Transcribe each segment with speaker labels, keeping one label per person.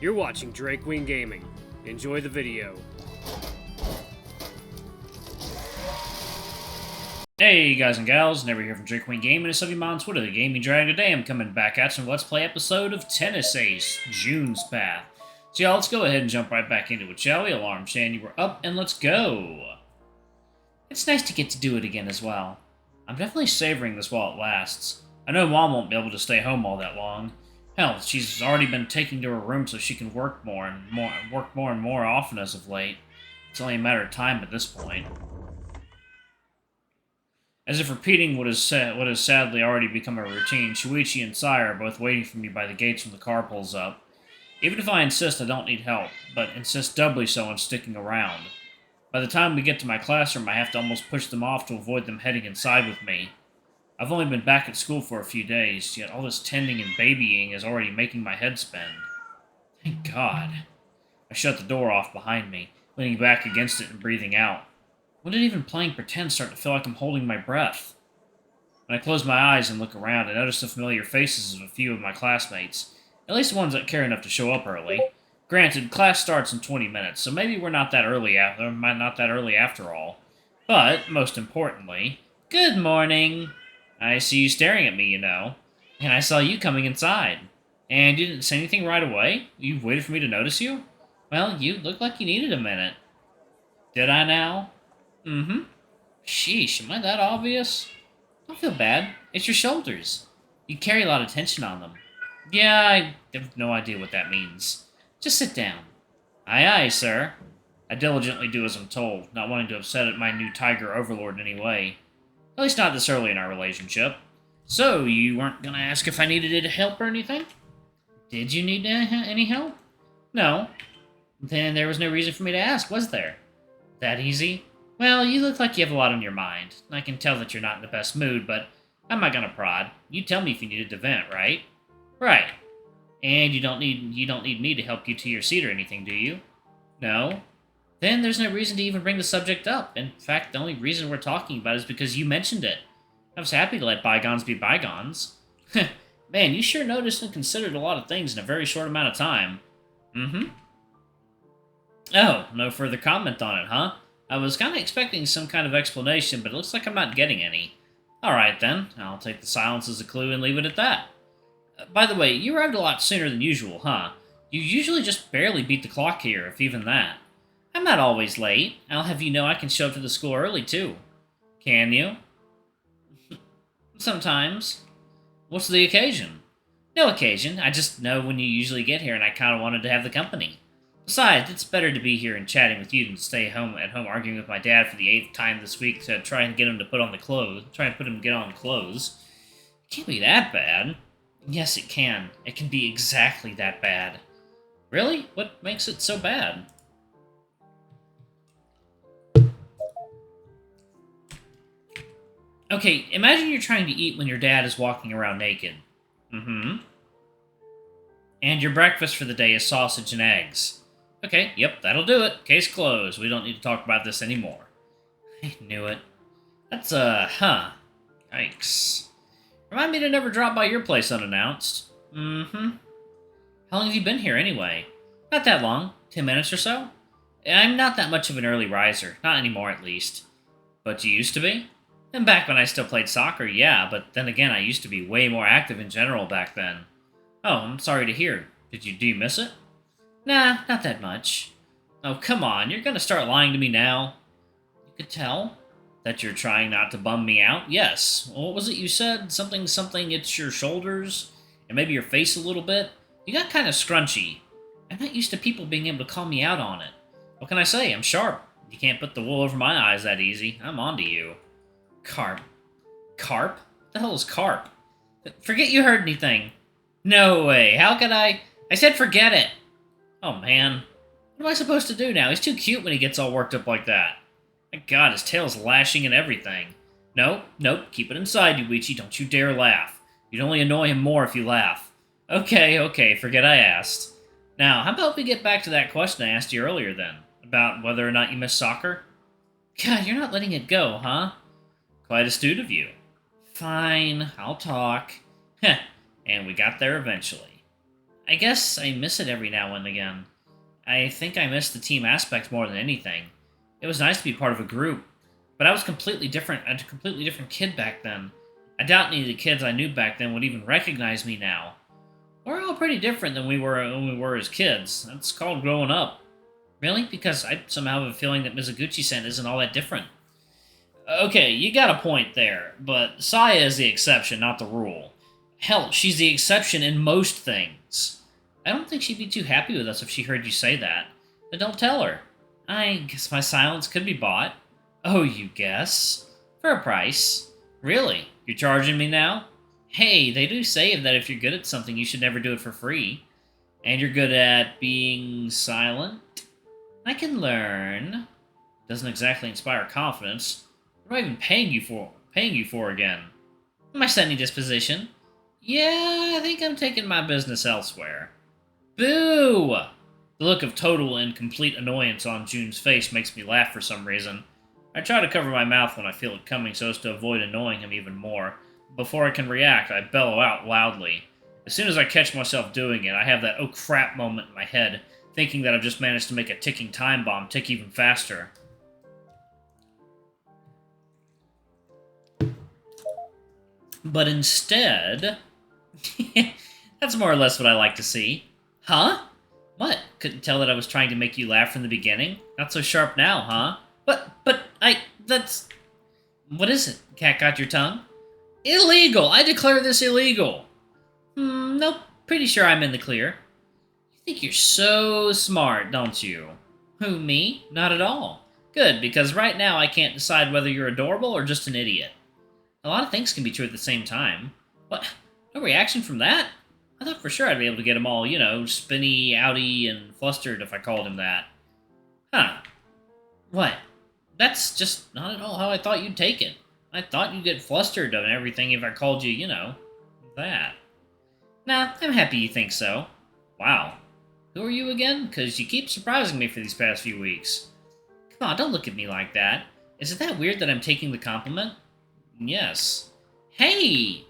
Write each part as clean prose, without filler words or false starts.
Speaker 1: You're watching Drake Wing Gaming. Enjoy the video.
Speaker 2: Hey guys and gals, Never here from Drake Wing Gaming, and some of you on Twitter, the Gaming Dragon. Today I'm coming back at you with Let's Play episode of Teases, June's Path. So y'all, let's go ahead and jump right back into it, shall we? Alarm Shandy, we're up, and let's go! It's nice to get to do it again as well. I'm definitely savoring this while it lasts. I know Mom won't be able to stay home all that long. Hell, she's already been taking to her room so she can work more and more often as of late. It's only a matter of time at this point. As if repeating what has sadly already become a routine, Shuichi and Sai are both waiting for me by the gates when the car pulls up. Even if I insist I don't need help, but insist doubly so on sticking around. By the time we get to my classroom, I have to almost push them off to avoid them heading inside with me. I've only been back at school for a few days, yet all this tending and babying is already making my head spin. Thank God. I shut the door off behind me, leaning back against it and breathing out. When did even playing pretend start to feel like I'm holding my breath? When I close my eyes and look around, I notice the familiar faces of a few of my classmates, at least the ones that care enough to show up early. Granted, class starts in 20 minutes, so maybe we're not that early after all. But, most importantly, good morning! I see you staring at me, you know. And I saw you coming inside. And you didn't say anything right away? You waited for me to notice you? Well, you looked like you needed a minute. Did I now? Mm-hmm. Sheesh, am I that obvious? Don't feel bad. It's your shoulders. You carry a lot of tension on them. Yeah, I have no idea what that means. Just sit down. Aye, aye, sir. I diligently do as I'm told, not wanting to upset my new tiger overlord in any way. At least not this early in our relationship. So, you weren't gonna ask if I needed help or anything? Did you need any help? No. Then there was no reason for me to ask, was there? That easy? Well, you look like you have a lot on your mind. I can tell that you're not in the best mood, but I'm not gonna prod. You tell me if you needed to vent, right? Right. And you don't need me to help you to your seat or anything, do you? No. Then there's no reason to even bring the subject up. In fact, the only reason we're talking about it is because you mentioned it. I was happy to let bygones be bygones. Man, you sure noticed and considered a lot of things in a very short amount of time. Mm-hmm. Oh, no further comment on it, huh? I was kind of expecting some kind of explanation, but it looks like I'm not getting any. Alright then, I'll take the silence as a clue and leave it at that. By the way, you arrived a lot sooner than usual, huh? You usually just barely beat the clock here, if even that. I'm not always late. I'll have you know I can show up to the school early, too. Can you? Sometimes. What's the occasion? No occasion, I just know when you usually get here and I kind of wanted to have the company. Besides, it's better to be here and chatting with you than to stay at home arguing with my dad for the 8th time this week to try and get him to put on the clothes. Get on clothes. It can't be that bad. Yes, it can. It can be exactly that bad. Really? What makes it so bad? Okay, imagine you're trying to eat when your dad is walking around naked. Mm-hmm. And your breakfast for the day is sausage and eggs. Okay, yep, that'll do it. Case closed. We don't need to talk about this anymore. I knew it. That's, Yikes. Remind me to never drop by your place unannounced. Mm-hmm. How long have you been here, anyway? Not that long. 10 minutes or so? I'm not that much of an early riser. Not anymore, at least. But you used to be? And back when I still played soccer, yeah, but then again, I used to be way more active in general back then. Oh, I'm sorry to hear. Do you miss it? Nah, not that much. Oh, come on, you're gonna start lying to me now. You could tell that you're trying not to bum me out? Yes. What was it you said? Something, it's your shoulders? And maybe your face a little bit? You got kind of scrunchy. I'm not used to people being able to call me out on it. What can I say? I'm sharp. You can't put the wool over my eyes that easy. I'm onto you. Carp. Carp? What the hell is carp? Forget you heard anything. No way. How could I? I said forget it. Oh, man. What am I supposed to do now? He's too cute when he gets all worked up like that. My God, his tail's lashing and everything. Nope, keep it inside, Yuichi. Don't you dare laugh. You'd only annoy him more if you laugh. Okay, forget I asked. Now, how about we get back to that question I asked you earlier then? About whether or not you miss soccer? God, you're not letting it go, huh? Quite astute of you. Fine, I'll talk. Heh, and we got there eventually. I guess I miss it every now and again. I think I miss the team aspect more than anything. It was nice to be part of a group, but I was completely different, a completely different kid back then. I doubt any of the kids I knew back then would even recognize me now. We're all pretty different than we were when we were as kids. That's called growing up. Really? Because I somehow have a feeling that Mizuguchi-san isn't all that different. Okay, you got a point there, but Saya is the exception, not the rule. Hell, she's the exception in most things. I don't think she'd be too happy with us if she heard you say that. But don't tell her. I guess my silence could be bought. Oh, you guess? For a price. Really? You're charging me now? Hey, they do say that if you're good at something, you should never do it for free. And you're good at being silent? I can learn. Doesn't exactly inspire confidence. What am I even paying you for again? My sunny disposition. Yeah, I think I'm taking my business elsewhere. Boo! The look of total and complete annoyance on June's face makes me laugh for some reason. I try to cover my mouth when I feel it coming so as to avoid annoying him even more. Before I can react, I bellow out loudly. As soon as I catch myself doing it, I have that oh crap moment in my head, thinking that I've just managed to make a ticking time bomb tick even faster. But instead... that's more or less what I like to see. Huh? What? Couldn't tell that I was trying to make you laugh from the beginning? Not so sharp now, huh? That's... What is it? Cat got your tongue? Illegal! I declare this illegal! Nope. Pretty sure I'm in the clear. You think you're so smart, don't you? Who, me? Not at all. Good, because right now I can't decide whether you're adorable or just an idiot. A lot of things can be true at the same time. What? No reaction from that? I thought for sure I'd be able to get him all, you know, spinny, outy, and flustered if I called him that. Huh. What? That's just not at all how I thought you'd take it. I thought you'd get flustered and everything if I called you, you know, that. Nah, I'm happy you think so. Wow. Who are you again? Because you keep surprising me for these past few weeks. Come on, don't look at me like that. Is it that weird that I'm taking the compliment? Yes. Hey!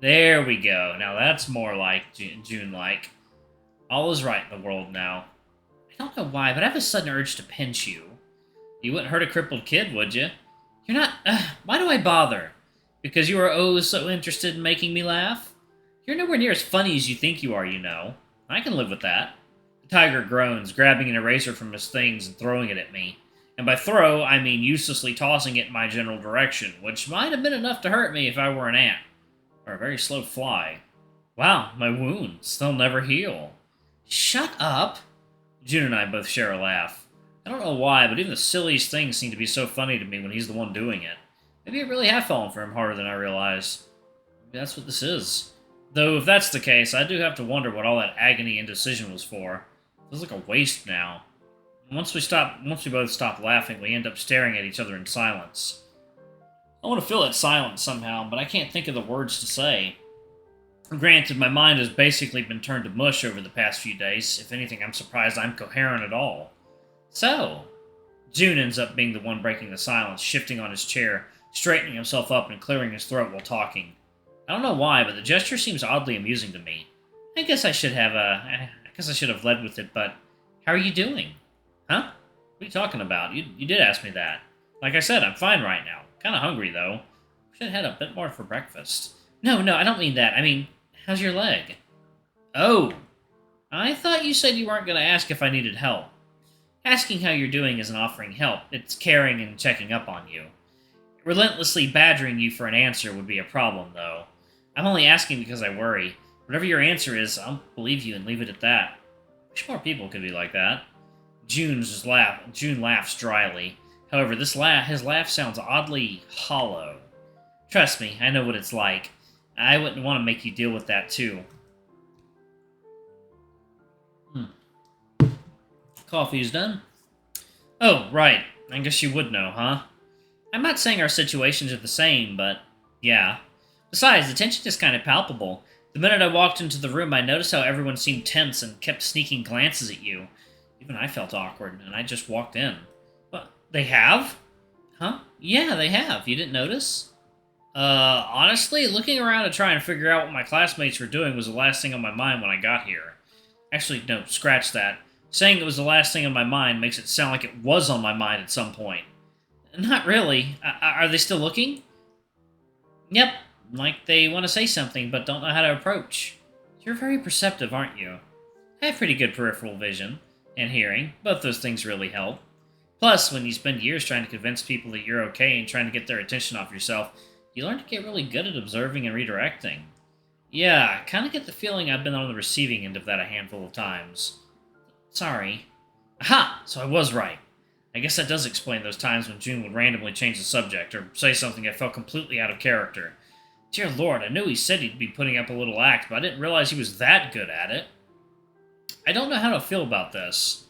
Speaker 2: There we go. Now that's more like June-like. All is right in the world now. I don't know why, but I have a sudden urge to pinch you. You wouldn't hurt a crippled kid, would you? You're not... why do I bother? Because you are oh so interested in making me laugh? You're nowhere near as funny as you think you are, you know. I can live with that. The tiger groans, grabbing an eraser from his things and throwing it at me. And by throw, I mean uselessly tossing it in my general direction, which might have been enough to hurt me if I were an ant. Or a very slow fly. Wow, my wounds. They'll never heal. Shut up! June and I both share a laugh. I don't know why, but even the silliest things seem to be so funny to me when he's the one doing it. Maybe I really have fallen for him harder than I realized. Maybe that's what this is. Though, if that's the case, I do have to wonder what all that agony and indecision was for. It feels like a waste now. Once we both stop laughing, we end up staring at each other in silence. I want to fill that silence somehow, but I can't think of the words to say. Granted, my mind has basically been turned to mush over the past few days. If anything, I'm surprised I'm coherent at all. So, June ends up being the one breaking the silence, shifting on his chair, straightening himself up and clearing his throat while talking. I don't know why, but the gesture seems oddly amusing to me. I guess I should have led with it, but how are you doing? Huh? What are you talking about? You did ask me that. Like I said, I'm fine right now. Kind of hungry, though. Should have had a bit more for breakfast. No, I don't mean that. I mean, how's your leg? Oh. I thought you said you weren't going to ask if I needed help. Asking how you're doing isn't offering help. It's caring and checking up on you. Relentlessly badgering you for an answer would be a problem, though. I'm only asking because I worry. Whatever your answer is, I'll believe you and leave it at that. Wish more people could be like that. June laughs dryly. However, his laugh sounds oddly hollow. Trust me, I know what it's like. I wouldn't want to make you deal with that, too. Coffee's done. Oh, right. I guess you would know, huh? I'm not saying our situations are the same, but yeah. Besides, the tension is kind of palpable. The minute I walked into the room, I noticed how everyone seemed tense and kept sneaking glances at you. Even I felt awkward, and I just walked in. What? They have? Huh? Yeah, they have. You didn't notice? Honestly, looking around and trying to figure out what my classmates were doing was the last thing on my mind when I got here. Actually, no, scratch that. Saying it was the last thing on my mind makes it sound like it was on my mind at some point. Not really. Are they still looking? Yep, like they want to say something but don't know how to approach. You're very perceptive, aren't you? I have pretty good peripheral vision and hearing. Both those things really help. Plus, when you spend years trying to convince people that you're okay and trying to get their attention off yourself, you learn to get really good at observing and redirecting. Yeah, I kind of get the feeling I've been on the receiving end of that a handful of times. Sorry. Aha! So I was right. I guess that does explain those times when June would randomly change the subject or say something I felt completely out of character. Dear Lord, I knew he said he'd be putting up a little act, but I didn't realize he was that good at it. I don't know how to feel about this.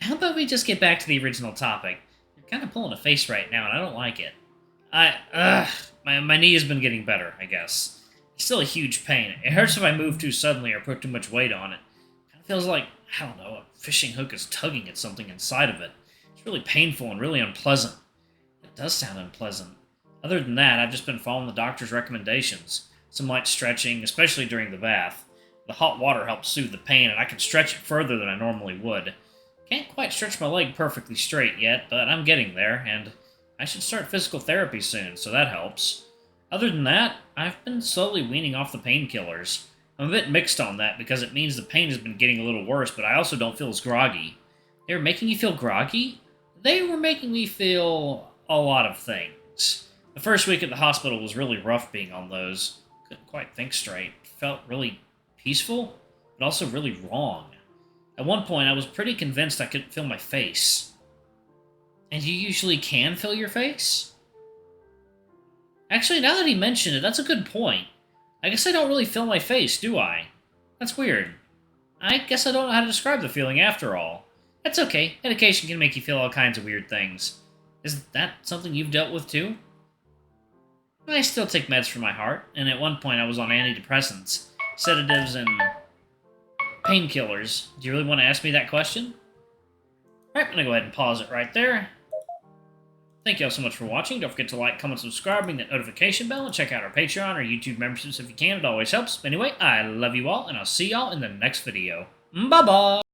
Speaker 2: How about we just get back to the original topic? You're kind of pulling a face right now, and I don't like it. My knee has been getting better, I guess. It's still a huge pain. It hurts if I move too suddenly or put too much weight on it. It kind of feels like, I don't know, a fishing hook is tugging at something inside of it. It's really painful and really unpleasant. It does sound unpleasant. Other than that, I've just been following the doctor's recommendations. Some light stretching, especially during the bath. The hot water helps soothe the pain, and I can stretch it further than I normally would. Can't quite stretch my leg perfectly straight yet, but I'm getting there, and I should start physical therapy soon, so that helps. Other than that, I've been slowly weaning off the painkillers. I'm a bit mixed on that because it means the pain has been getting a little worse, but I also don't feel as groggy. They were making you feel groggy? They were making me feel a lot of things. The first week at the hospital was really rough being on those. Couldn't quite think straight. Felt really peaceful, but also really wrong. At one point, I was pretty convinced I couldn't feel my face. And you usually can feel your face? Actually, now that he mentioned it, that's a good point. I guess I don't really feel my face, do I? That's weird. I guess I don't know how to describe the feeling after all. That's okay. Medication can make you feel all kinds of weird things. Is that something you've dealt with too? I still take meds for my heart, and at one point I was on antidepressants, sedatives, and painkillers. Do you really want to ask me that question? Alright, I'm going to go ahead and pause it right there. Thank you all so much for watching. Don't forget to like, comment, subscribe, ring that notification bell, and check out our Patreon or YouTube memberships if you can. It always helps. Anyway, I love you all, and I'll see y'all in the next video. Bye-bye!